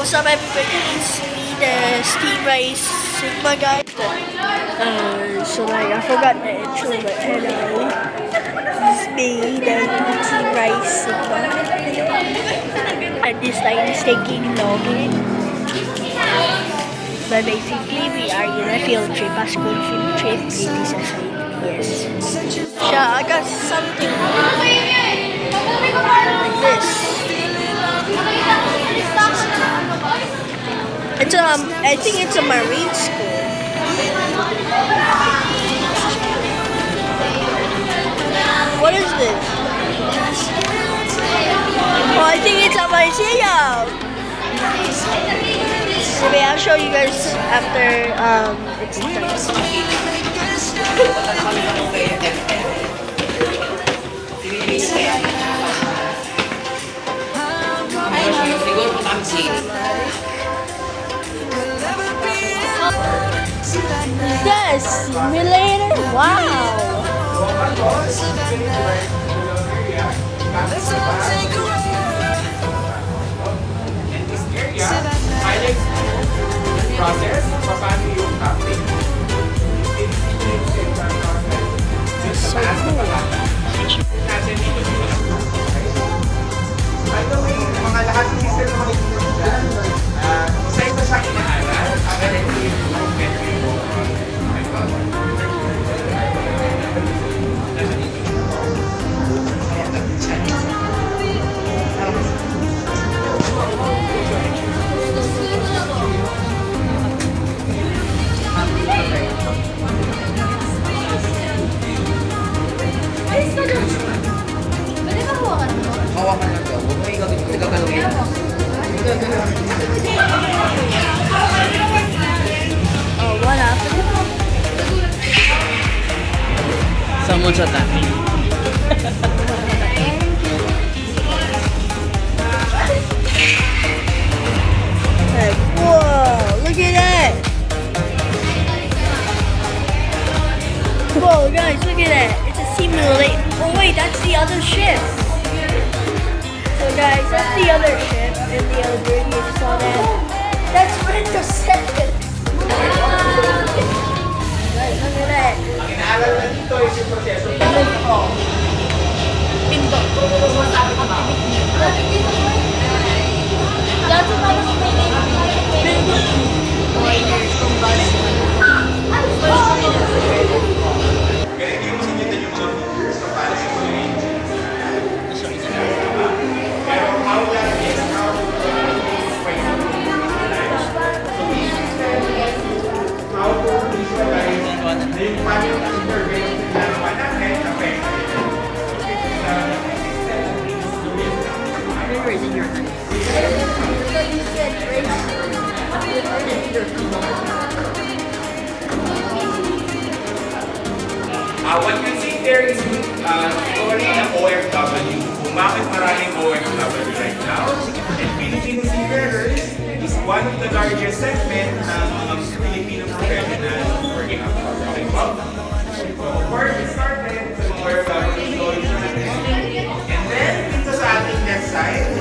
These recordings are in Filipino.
What's up everybody, it's me, the Steam Rice Sigma guy. So like I forgot the intro, but hello. It's me, the Team Rice Sigma. And this line is taking login. But basically we are in a field trip, a school field trip. It is a site, yes. I got something like this. It's I think it's a marine school. What is this? Oh, I think it's a museum. Maybe I'll show you guys after it's done. Yes, simulator. Wow. Process, paano yung tapping? So cool. By the way, mga lahat ng system na makikita dyan, isa-isa siya inaaral. Hawakan lang daw. Huwag mo igagalawin. Oh, what happened? Someone's attacking. Hey, whoa, look at that. Whoa, guys, look at that. It's a simulator. Oh, wait, that's the other ship. So, guys, that's the other ship in the other bird. You just saw that. That's Windows 7. Guys, look at that. Ang inaaral na dito is yung proseso. Ganito yung sinitan yung mga figures na para sa range. Pero how that is, how to visualize na yung paano yung intervention ng dalawa natin na pwede. Where is it your hand? What you see there is story ng OFW. Kung bakit maraming OFW right now. And Filipino Seafarers is one of the largest segment ng mga Filipino professionals working abroad. Okay po? So of course, we started sa mga OFW stories natin. And then, dito sa ating left side,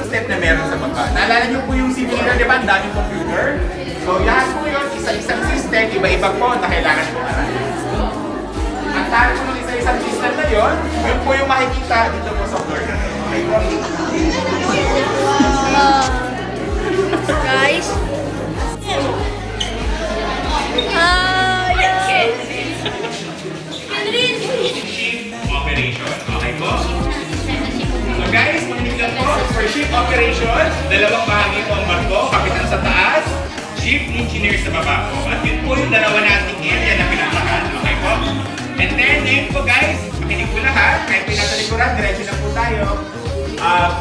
step na meron sa baba. Naalala niyo po yung simulator, di ba? Ang daming computer. So lahat po yun, isa-isang system, iba-iba po na kailangan po aralin. Ang tari po ng isa-isang system na yun, yun po yung makikita dito po sa floor na yun. Okay po? Guys. Yes. Ship operation. Okay po? So guys, maniglan po, for ship operation, dalawang bahagi po ang barko, kapitan sa taas, ship engineer sa baba po. At yun po yung dalawa nating area na pinatakan. Okay po? And then, ngayon po guys, makinig po lahat, kahit pinasa likuran, diretso na po tayo.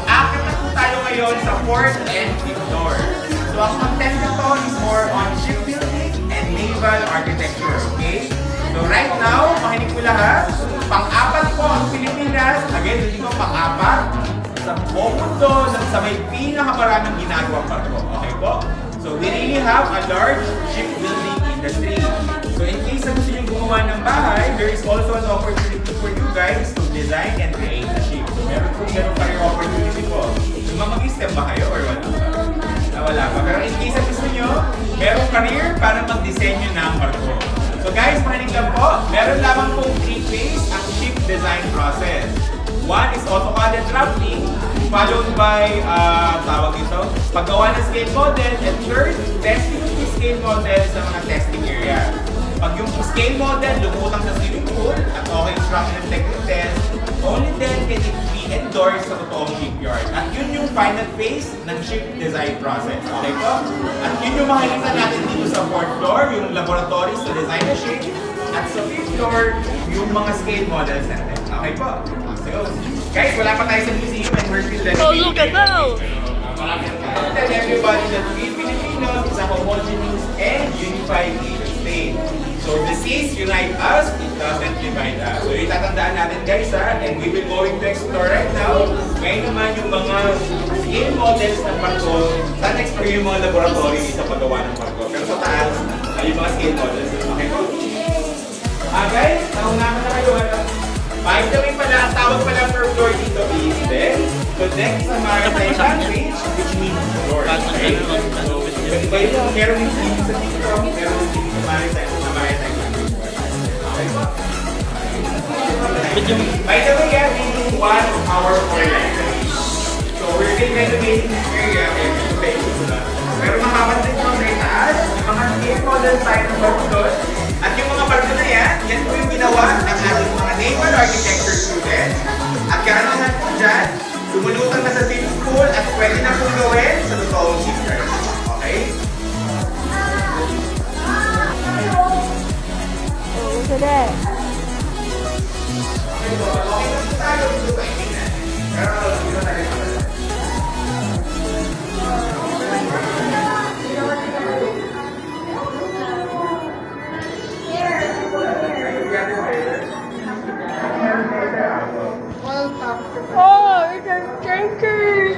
Akit na po tayo ngayon sa fourth and fifth floor. So ang content nito is more on shipbuilding and naval architecture, okay? So right now, makinig po lahat, pang-apat po ang Pilipinas, again, hindi ko pang-apat, sa buong mundo, sa may pinakamaraming ginagawang barko, okay po? So we really have a large shipbuilding industry. So in case na gusto nyo gumawa ng bahay, there is also an opportunity for you guys to design and create a ship. So meron po ganun kayo opportunity po. So mag-step ba kayo or wala? career para magdisenyo ng barko. So guys, makinig lang po. Meron lamang pong 3 phase ang ship design process. One is AutoCAD and drafting, followed by, tawag ito, paggawa ng scale model, and third, testing of the scale model sa mga testing area. Pag yung scale model lumutang sa swimming pool at okay instruction and technical test, only then can it be endorsed sa totoong shipyard. At yun yung final phase ng ship design process. Okay po? At yun yung makikita natin dito sa 4th floor, yung laboratories to design the ship. At sa 5th floor, yung mga scale models natin. Okay po? So, guys, wala pa tayo sa museum and we're still Oh, look at that! Tell everybody that we Filipinos is a homogeneous and unified nation state. So the seas unite us, it doesn't divide us. So itatandaan natin guys ha, and we will going to explore right now. Ngayon naman yung mga scale models ng barko, sana explore yung mga laboratory sa paggawa ng barko. Pero sa taas, yung mga scale models. Okay po? Guys, naunahan na kayo. By the way pala, ang tawag pala per floor dito is deck. So deck is a maritime language, which means floor. Okay? So, iba yung meron yung dito sa dito, meron yung dito sa maritime language. Okay po? By the way, this is one of our core language. So we're still renovating this area. Pero makapansin ko sa itaas, yung mga scale model tayo ng barko doon. At yung mga barko na yan po yung ginawa ng ating mga naval architecture students. At karanasan po dyan, lumulutang na sa swimming pool at pwede na pong gawin sa totoong shipyard. Okay? Look at that. Okay na po tayo dito sa ipinan. Pero dito tayo sa Oh, it's a tanker!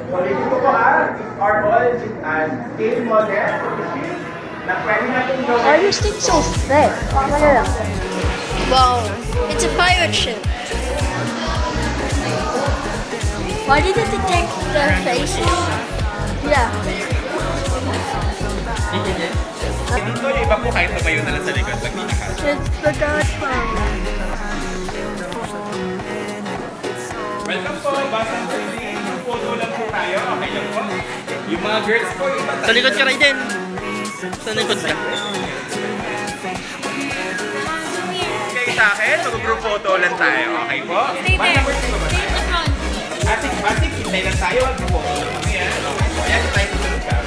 So, dito po are all scale models of the ship na pwede natin gawin. Why is this thing so thick? Look at that. Wow, it's a pirate ship. Why did it detect their faces? Yeah. Dito yung iba po kahit tumayo na lang sa likod pag di nakasya. It's the Godfather. Welcome po, basta po yung photo lang po tayo. Okay lang po. Yung mga girls po, yung mga... Sa likod ka rin din. Sa likod ka. Okay sa akin, mag-group photo lang tayo. Okay po? Basta number 2 ba tayo? Basic, hintay lang tayo. Mag-group photo lang kami yan. Okay po, ayan tayo susunod ka.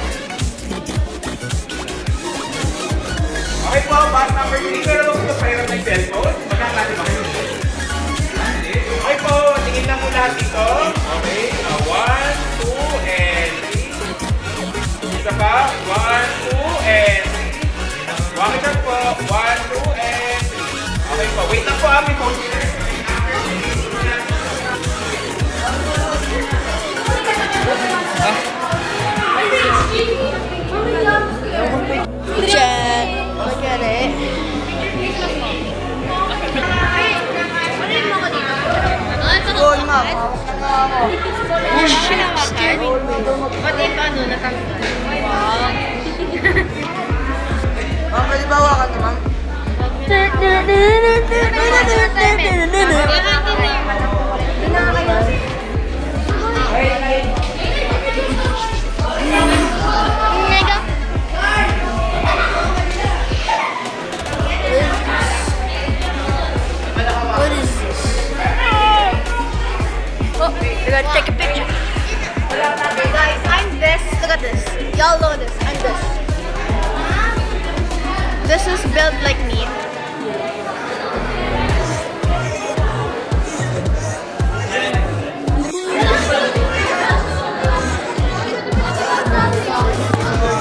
Okay po, bus number 3. Pero kung ito pahirap ng cellphone, magkakasin ba kayo? Okay po, tingin lang mo lahat dito. Okay, 1, 2, and 3. Isa pa, 1, 2, and 3. Wakit lang po, 1, 2, and 3. Okay po, wait lang po may phone. Jet, look at it. Gold map. Oh, shit, scary. What if ano, natanggal? Wow. Ma'am, pwede ba hawakan to, ma'am? What is this? Oh, we gotta take a picture. Guys, I'm this. Look at this. Y'all know this. I'm this. This is built like me.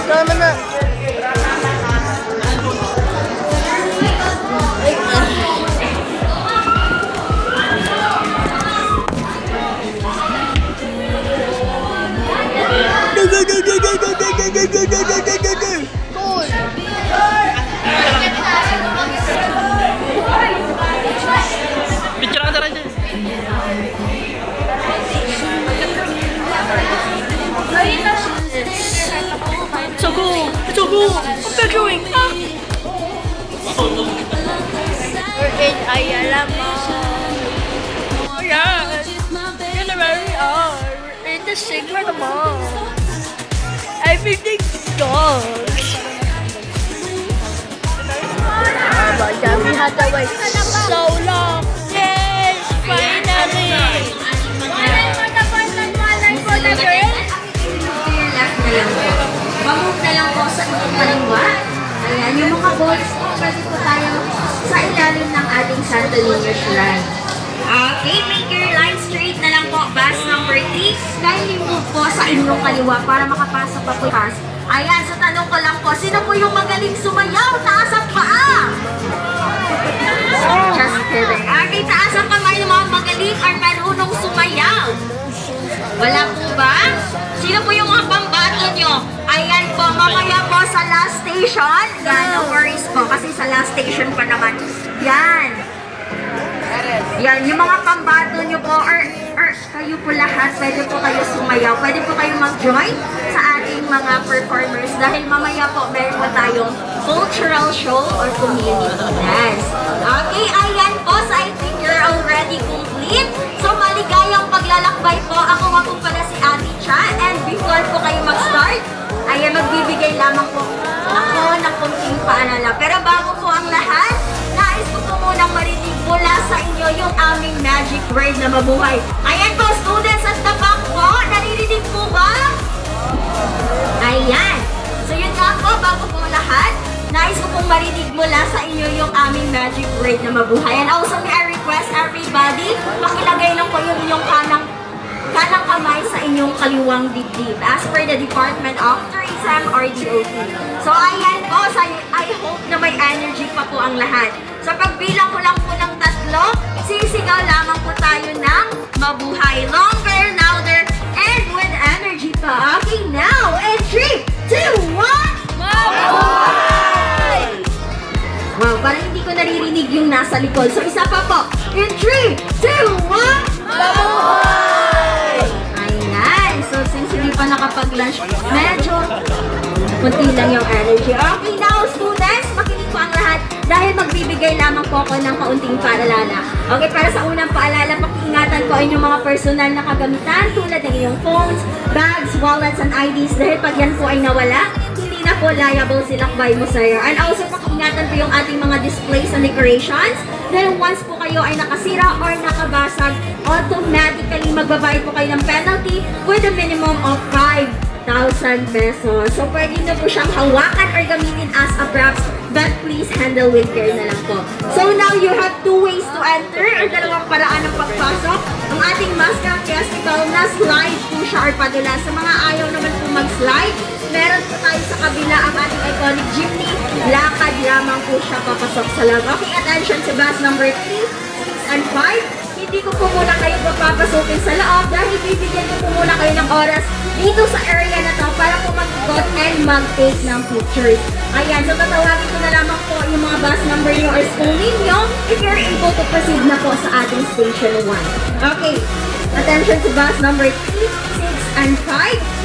Tama na. Picture ka na rin din. So cool. It's so cool. I'm back doing? We're in Ayala Mall. Oh yeah, we're in the Sigma Mall. Everything's dogs. Oh my God, we had to wait so long. Yes, finally. For the girl. Mamove na lang po sa inyong kaliwa. Ayan, yung mga balls po, pwede po tayo sa ilalim ng ating Santo Niño Shrine. Okay, make your line straight na lang po. Bus number 3. Kindly move po sa inyong kaliwa para makapasok pa po yung. Ayan, so tanong ko lang po, sino po yung magaling sumayaw? Taas ang paa! Just kidding. Okay, taas ang kamay ng mga magaling or marunong sumayaw. Wala po ba? Sino po yung mga pambato nyo? Ayan po, mamaya po sa last station. Yan, no worries po kasi sa last station pa naman. Yan. Yan, yung mga pambato nyo po or kayo po lahat, pwede po kayo sumayaw. Pwede po kayo mag-join sa ating mga performers dahil mamaya po meron po tayong cultural show or community dance. Okay, ayan po. So I think you're already complete. So maligayang paglalakbay po. Ako nga po pala si Ate Cha. And before po kayo mag-start, ayan, magbibigay lamang po ako ng konting paalala. Pero bago po ang lahat, nais ko po munang marinig mula sa inyo yung aming magic word na mabuhay. Ayan po, students at the back po. Naririnig po ba? Ayan. So yun nga po, bago po lahat, nais ko pong marinig mula sa inyo yung aming magic word na mabuhay. And also, may I request everybody, pakilagay lang po yung inyong kanang kamay sa inyong kaliwang dibdib as per the Department of Tourism or DOT. So ayan po, I hope na may energy pa po ang lahat. Sa pagbilang ko lang po ng 3, sisigaw lamang po tayo ng mabuhay. Longer, louder, and with energy pa. Okay, now, in 3, 2, 1, mabuhay! Wow, parang hindi ko naririnig yung nasa likod. So isa pa po. In 3, 2, 1, mabuhay! Ayan. So since hindi pa nakapag-lunch, medyo kunti lang yung energy. Okay, now students, makinig po ang lahat dahil magbibigay lamang po ako ng kaunting paalala. Okay, para sa unang paalala, pakiingatan po inyong mga personal na kagamitan tulad ng inyong phones, bags, wallets, and IDs dahil pag yan po ay nawala, hindi na po liable silakbay mo sa'yo. And also, pakiingatan po yung ating mga displays and decorations dahil once po kayo ay nakasira or nakabasag, automatically magbabayad po kayo ng penalty with a minimum of 5,000 pesos. So, pwede na po siyang hawakan or gamitin as a props, but please handle with care na lang po. So, now you have 2 ways to enter or dalawang paraan ng pagpasok. Ang ating Mascot Festival na slide po siya or padula. Sa mga ayaw naman po mag-slide, meron po tayo sa kabila ang ating iconic jeepney. Lakad lamang po siya papasok sa loob. Okay, attention sa bus number 3, 6, and 5. Hindi ko po muna kayo papapasukin sa loob dahil bibigyan ko po muna kayo ng oras dito sa area na to para po mag-ikot and mag-take ng pictures. Ayan, so tatawagin ko na lamang po yung mga bus number nyo or school ninyo if you're able to proceed na po sa ating station 1. Okay, attention to bus number 3, 6, and 5.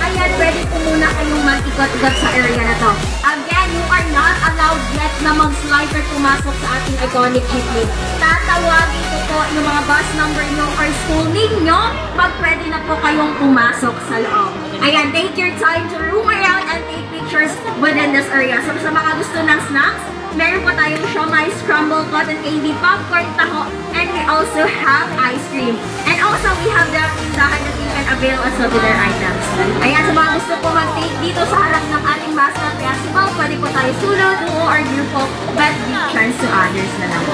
Ayan, pwede po muna kayong mag-ikot-ikot sa area na to. Again, you are not allowed yet na mag-slide or pumasok sa ating iconic jeepney. Tatawagin ko po yung mga bus number nyo or school ninyo pag pwede na po kayong pumasok sa loob. Ayan, take your time to roam around and take pictures within this area. So sa mga gusto ng snacks, meron po tayong siomai, scrambled cotton candy, popcorn, taho, and we also have ice cream. And also, we have the pindahan that you can avail as souvenir items. Ayan, sa mga gusto po mag-take dito sa harap ng ating Mascot Festival, pwede po tayo solo, duo, or grupo, but give chance to others na lang po.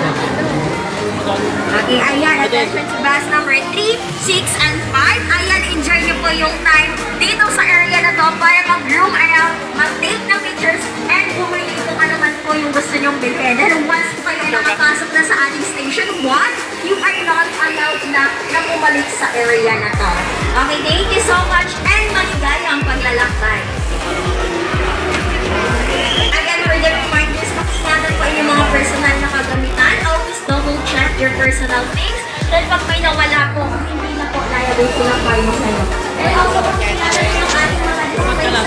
Okay, ayan, attention to bus number 3, 6, and 5. Ayan, enjoy nyo po yung time dito sa area na to para mag-roam around, mag-take ng pictures, and bumili kung ano man po yung gusto nyong bilhin. And once po kayo nakapasok na sa ating station 1, you are not allowed na bumalik sa area na to. Okay, thank you so much, and maligayang paglalakbay. Again, for the reminders, makingatan po yung mga personal na kagamitan. Always double check your personal things. Dahil pag may nawala po, hindi na po liable sila kayo sa'yo. And also, makingatan yung ating mga displays.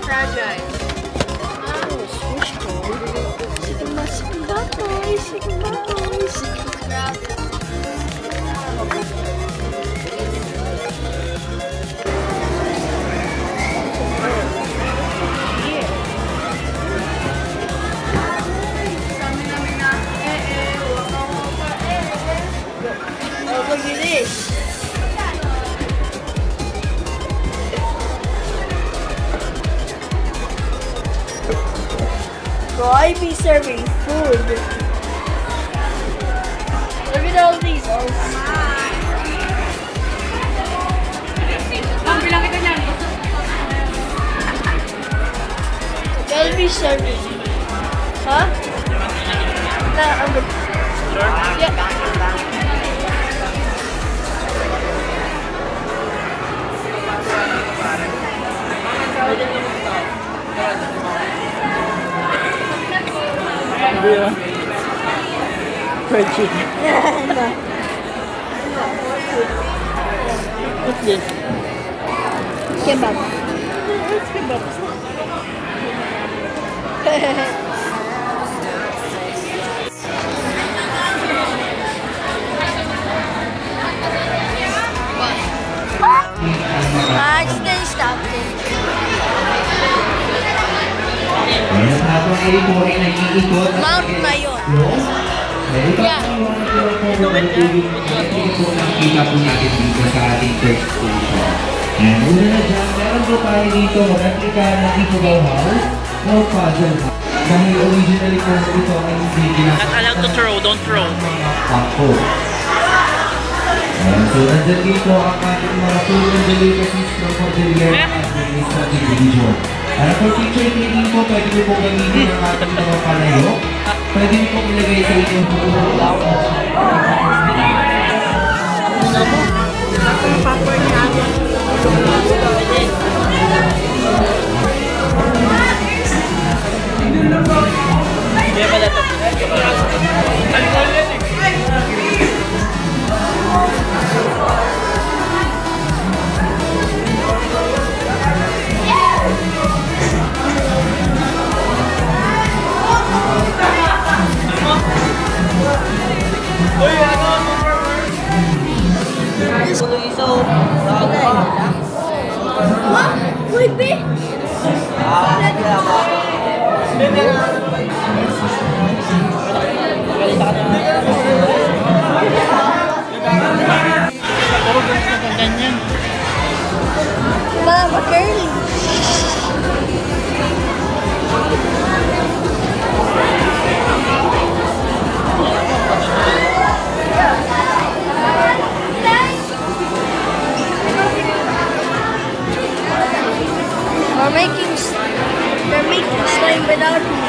Fragile. Swish ball. Sige ba, boys? Sige ba, boys? Oh, look at this. Will I be serving food? Look at all these. I'll be serving. Huh? No, I'm good. Sure? Yeah. Fried chicken. No. What's this? Kebab. It's kebab. I accidentally stopped it. Mount na yun. Yeah. Nakikita po natin dito sa ating first station. And una na dyan, meron po tayo dito replica ng Ifugao House o Puzzle House. Dahil originally po ito ay hindi ginagawa. Not allowed to throw, don't throw. Pangko. So nandyan dito ang ating mga food and delicacies from Cordillera Administrative Division. For teacher training po, pwede niyo po gamitin ang ating mga palayo. Pwede niyo po ilagay sa inyong food. Wait, babe. Ganyan. Mama, curly. They're making slime without me.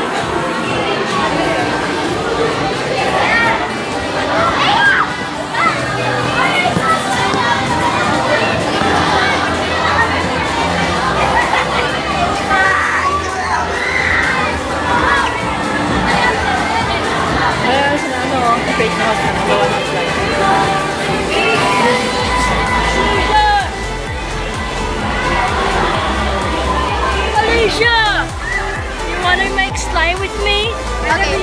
Fake na house na nagawa ng slime. Alicia! You wanna make slime with me? Okay.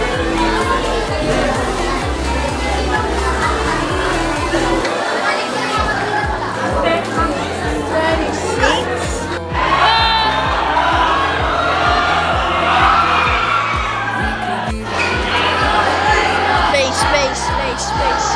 Space.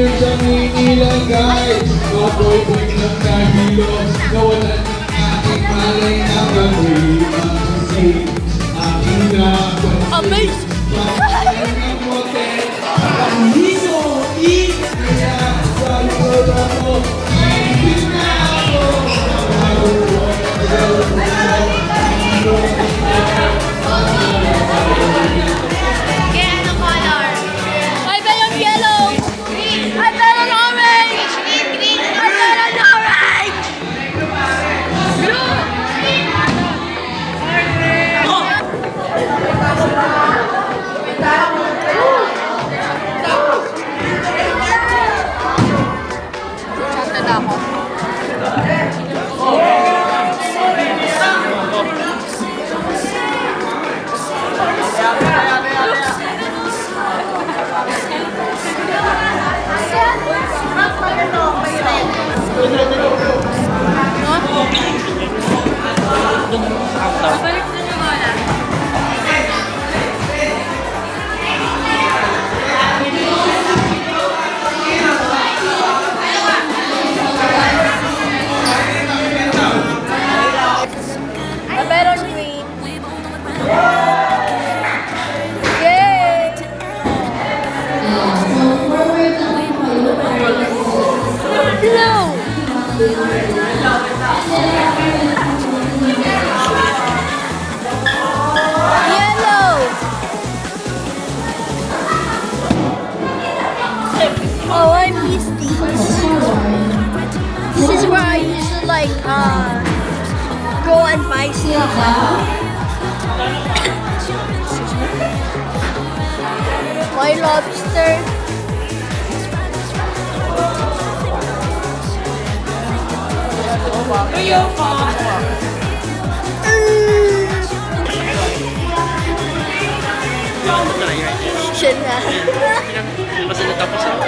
meron siyang inilagay. Ako'y biglang nahilo, nawalan ng aking malay na gagawin. Aking napansin, bakit ng motel, ang hiso, kaya sa likod ako, ibig na ako, I bet on yellow. I bet on orange. I bet on orange. I bet on green. Yay! Blue. Yellow. Oh, I missed these. This is where I used to like go and buy stuff. My lobster. Siya na. Kasi natapos ito.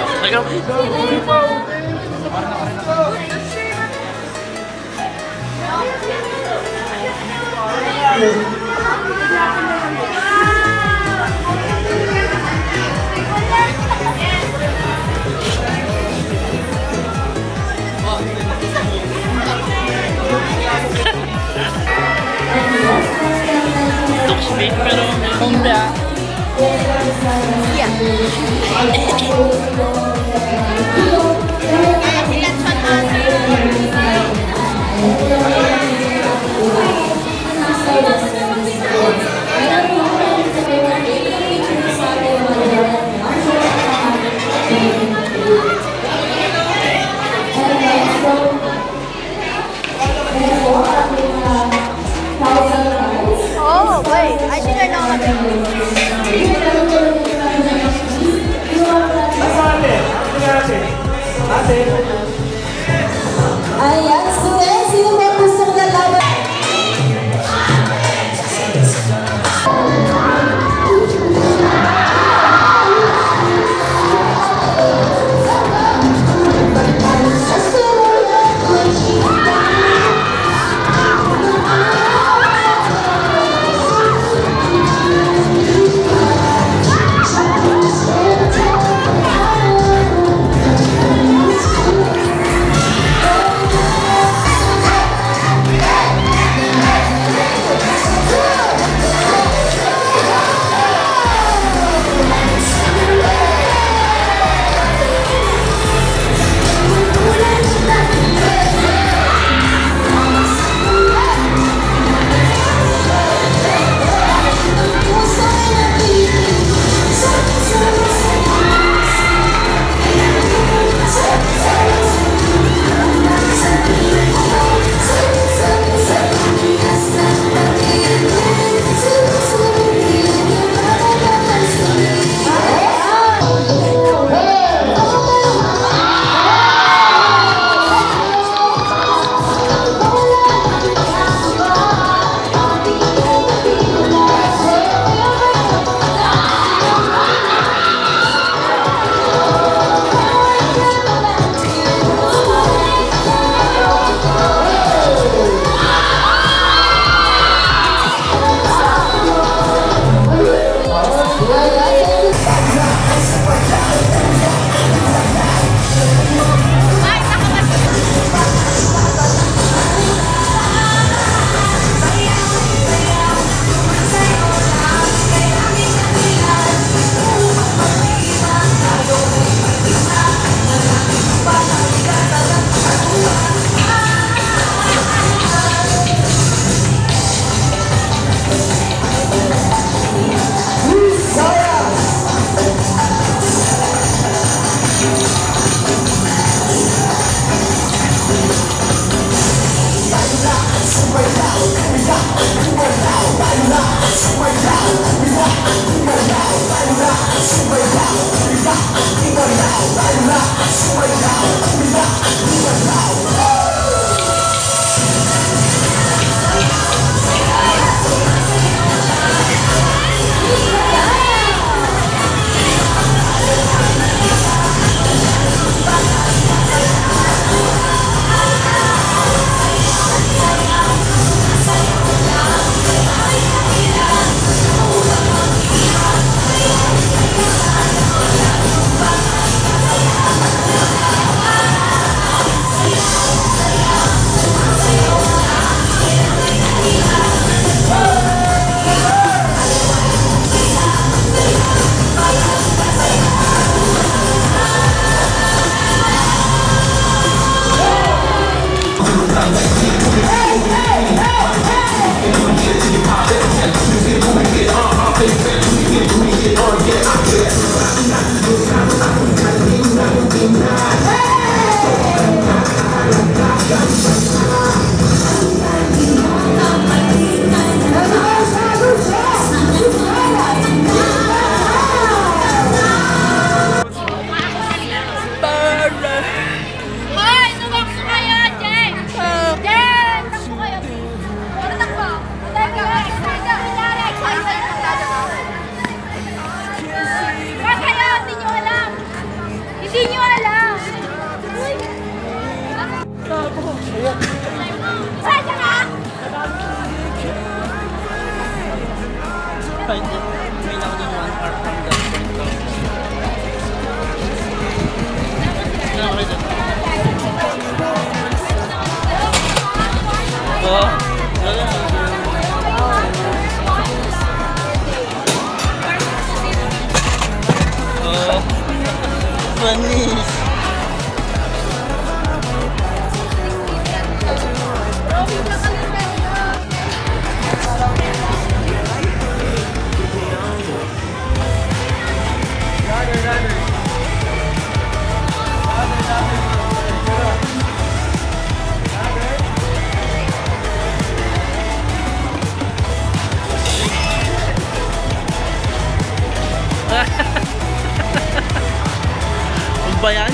Looks big pero hindi ah. Oh, wait. I think I know what that Ayan, students, sino ba gustong lalaban? Hindi nyo alam. Pwede na! May na ako din 1 hour from that point lang. Ano ako rin? Oo. Manis. Ano ba yan?